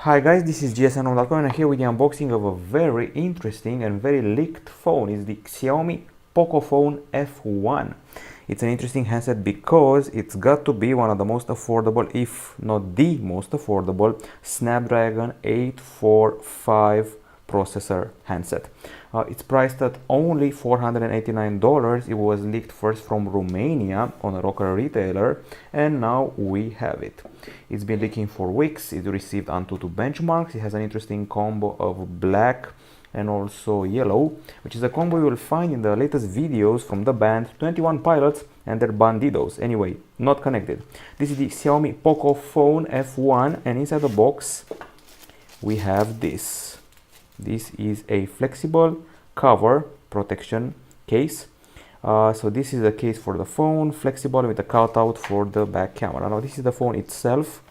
Hi guys, this is gsn.com and I'm here with the unboxing of a very interesting and very leaked phone. It's the Xiaomi Pocophone F1. It's an interesting handset because it's got to be one of the most affordable, if not the most affordable, Snapdragon 845 processor handset. It's priced at only $489. It was leaked first from Romania on a local retailer, and now we have it. It's been leaking for weeks. It received Antutu benchmarks. It has an interesting combo of black and also yellow, which is a combo you will find in the latest videos from the band 21 Pilots and their Bandidos. Anyway, not connected. This is the Xiaomi Pocophone F1, and inside the box we have this. This is a flexible cover protection case. So this is a case for the phone, flexible with a cutout for the back camera. Now this is the phone itself,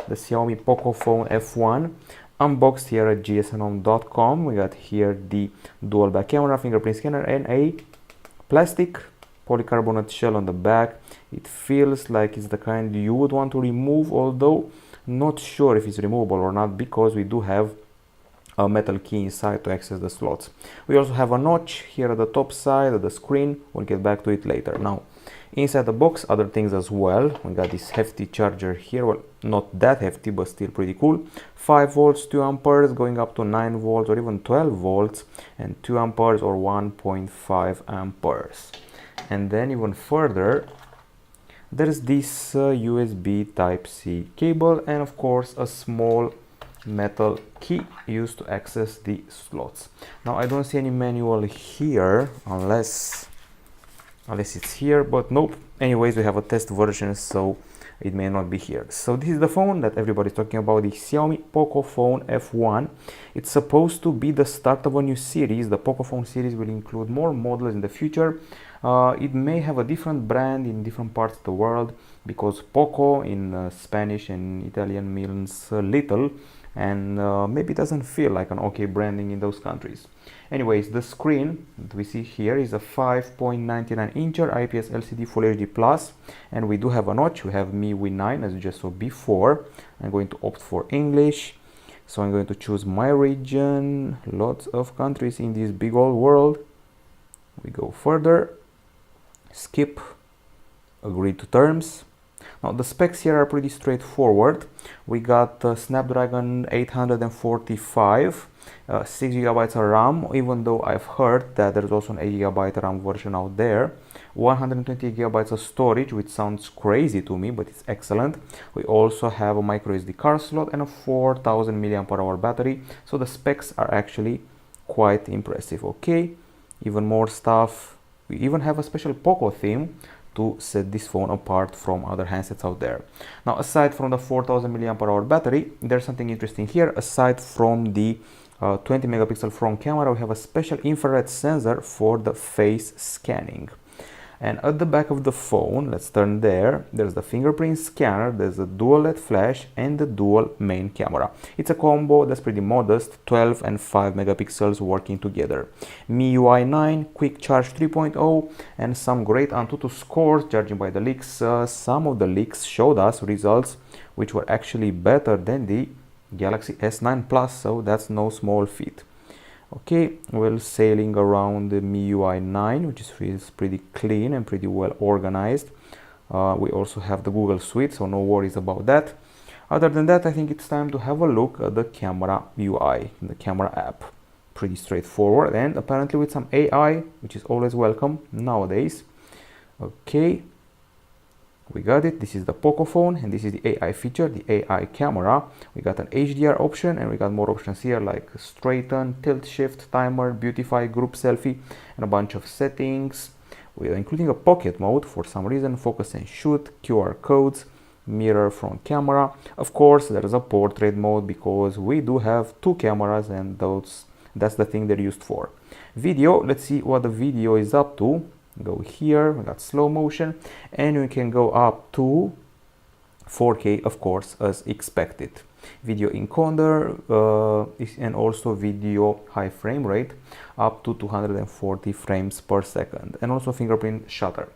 the Xiaomi Pocophone F1, unboxed here at gsn.com. We got here the dual back camera, fingerprint scanner, and a plastic polycarbonate shell on the back. It feels like it's the kind you would want to remove, although not sure if it's removable or not, because we do have a metal key inside to access the slots. We also have a notch here at the top side of the screen. We'll get back to it later. Now, inside the box, other things as well. We got this hefty charger here. Well, not that hefty, but still pretty cool. 5 volts, 2 amperes, going up to 9 volts or even 12 volts, and 2 amperes or 1.5 amperes. And then even further, there's this USB Type-C cable, and of course a small metal key used to access the slots. Now I don't see any manual here unless it's here, but nope. Anyways, we have a test version, so it may not be here. So this is the phone that everybody's talking about, the Xiaomi Pocophone F1. It's supposed to be the start of a new series. The Pocophone series will include more models in the future. It may have a different brand in different parts of the world, because Poco in Spanish and Italian means little, and maybe it doesn't feel like an okay branding in those countries. Anyways, the screen that we see here is a 5.99 incher IPS LCD Full HD Plus, and we do have a notch. We have MIUI 9 as you just saw before. I'm going to opt for English, so I'm going to choose my region. Lots of countries in this big old world. We go further, skip, agree to terms. Now the specs here are pretty straightforward. We got Snapdragon 845, 6 GB of RAM, even though I've heard that there's also an 8 GB RAM version out there. 120 GB of storage, which sounds crazy to me, but it's excellent. We also have a micro SD card slot and a 4000 mAh battery, so the specs are actually quite impressive. Okay, even more stuff. We even have a special Poco theme to set this phone apart from other handsets out there. Now, aside from the 4000 mAh battery, there's something interesting here. Aside from the 20 megapixel front camera, we have a special infrared sensor for the face scanning. And at the back of the phone, let's turn there, there's the fingerprint scanner, there's a dual LED flash, and the dual main camera. It's a combo that's pretty modest, 12 and 5 megapixels working together. MIUI 9, Quick Charge 3.0, and some great Antutu scores, judging by the leaks. Some of the leaks showed us results which were actually better than the Galaxy S9 Plus, so that's no small feat. Okay, well, sailing around the MIUI 9, which feels pretty clean and pretty well organized. We also have the Google Suite, so no worries about that. Other than that, I think it's time to have a look at the camera UI, the camera app. Pretty straightforward, and apparently with some AI, which is always welcome nowadays. Okay, we got it. This is the Pocophone, and this is the AI feature, the AI camera. We got an HDR option, and we got more options here like straighten, tilt shift, timer, beautify, group selfie, and a bunch of settings. We are including a pocket mode for some reason, focus and shoot, QR codes, mirror front camera. Of course, there is a portrait mode because we do have 2 cameras, and that's the thing they're used for. Video, let's see what the video is up to. Go here, we got slow motion, and we can go up to 4K, of course, as expected. Video encoder and also video high frame rate up to 240 frames per second, and also fingerprint shutter.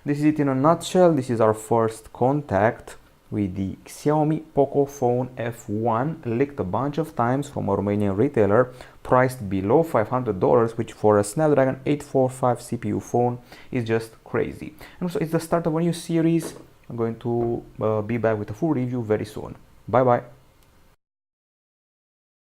This is it in a nutshell. This is our first contact with the Xiaomi Pocophone F1, leaked a bunch of times from a Romanian retailer, priced below $500, which for a Snapdragon 845 CPU phone is just crazy. And also it's the start of a new series. I'm going to be back with a full review very soon. Bye bye.